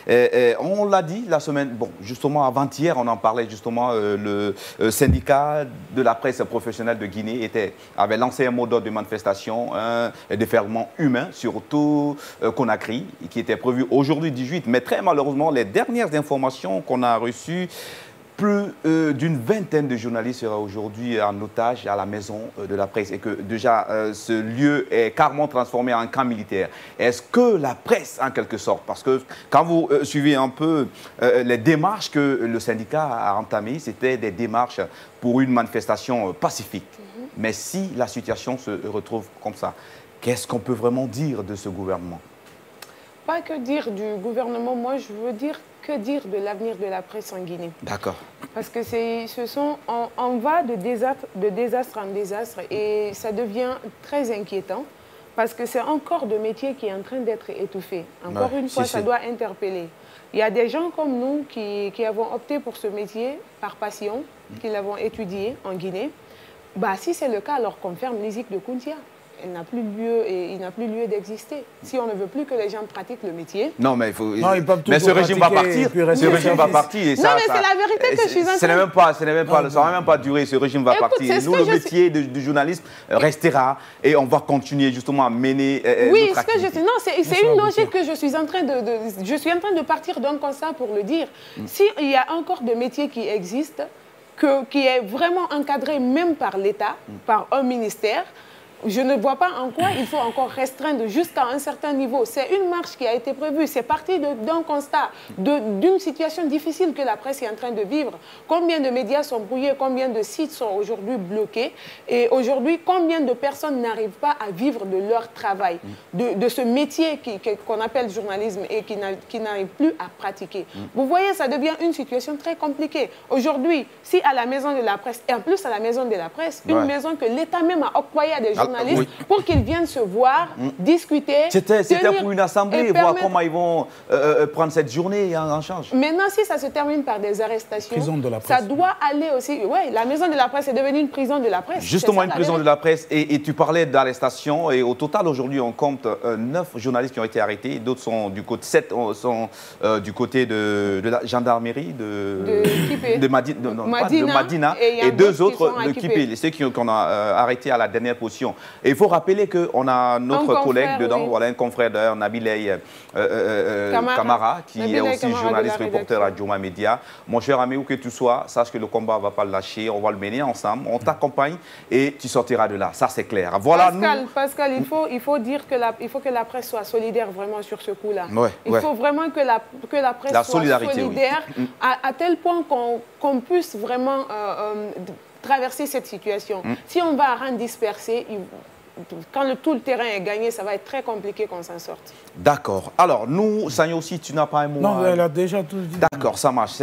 On l'a dit la semaine, bon, justement avant-hier, on en parlait justement, le syndicat de la presse professionnelle de Guinée avait lancé un mot d'ordre de manifestation, un déferlement humain, surtout Conakry, qui était prévu aujourd'hui 18. Mais très malheureusement, les dernières informations qu'on a reçues, plus d'une vingtaine de journalistes sera aujourd'hui en otage à la maison de la presse et que déjà ce lieu est carrément transformé en camp militaire. Est-ce que la presse, en quelque sorte, parce que quand vous suivez un peu les démarches que le syndicat a entamées, c'était des démarches pour une manifestation pacifique. Mais si la situation se retrouve comme ça, qu'est-ce qu'on peut vraiment dire de ce gouvernement? Pas que dire du gouvernement, moi je veux dire que dire de l'avenir de la presse en Guinée. D'accord. Parce que on va de désastre en désastre et ça devient très inquiétant parce que c'est encore de métier qui est en train d'être étouffé. Encore une fois, ça doit interpeller. Il y a des gens comme nous qui avons opté pour ce métier par passion, qui l'avons étudié en Guinée. Bah, si c'est le cas, alors qu'on ferme l'ISIC de Kountia. Il n'a plus lieu d'exister. Si on ne veut plus que les gens pratiquent le métier. Non, mais il faut. Non, mais ce régime va partir. Ce régime va partir. Et ça, non, mais c'est la vérité que je suis en train de... Ça ne va même pas durer. Ce régime va partir. Nous, le métier du journalisme restera et on va continuer justement à mener. Oui, ce que je sais. Non, c'est une logique que je suis en train de partir d'un constat pour le dire. S'il y a encore des métiers qui existent, qui est vraiment encadré même par l'État, par un ministère, je ne vois pas en quoi il faut encore restreindre jusqu'à un certain niveau. C'est une marche qui a été prévue. C'est parti d'un constat, d'une situation difficile que la presse est en train de vivre. Combien de médias sont brouillés, combien de sites sont aujourd'hui bloqués et aujourd'hui, combien de personnes n'arrivent pas à vivre de leur travail, de ce métier qu'on appelle journalisme et qui n'arrivent plus à pratiquer. Vous voyez, ça devient une situation très compliquée. Aujourd'hui, si à la maison de la presse, et en plus à la maison de la presse, une maison que l'État même a octroyée à des journalistes, pour qu'ils viennent se voir, discuter. C'était pour une assemblée, voir comment ils vont prendre cette journée en charge. Maintenant, si ça se termine par des arrestations, ça doit aller aussi... Oui, la maison de la presse est devenue une prison de la presse. Justement, une prison de la presse. Et tu parlais d'arrestation. Et au total, aujourd'hui, on compte 9 journalistes qui ont été arrêtés. D'autres sont du côté 7 sont du côté de la gendarmerie de Madina et 2 autres de Kipé, ceux qu'on a arrêtés à la dernière position. Et il faut rappeler qu'on a notre collègue dedans, voilà, un confrère d'ailleurs, Nabilay Kamara, qui est aussi journaliste reporter à Djoma Media. Mon cher ami, où que tu sois, sache que le combat ne va pas le lâcher, on va le mener ensemble, on t'accompagne et tu sortiras de là. Ça, c'est clair. Voilà, Pascal, il faut dire que la presse soit solidaire vraiment sur ce coup-là. Il faut vraiment que la presse soit solidaire à tel point qu'on puisse vraiment traverser cette situation. Si on va rendre dispersé, quand tout le terrain est gagné, ça va être très compliqué qu'on s'en sorte. D'accord. Alors, nous, Sanyo aussi, tu n'as pas un mot. Non, elle a déjà tout dit. D'accord, ça marche.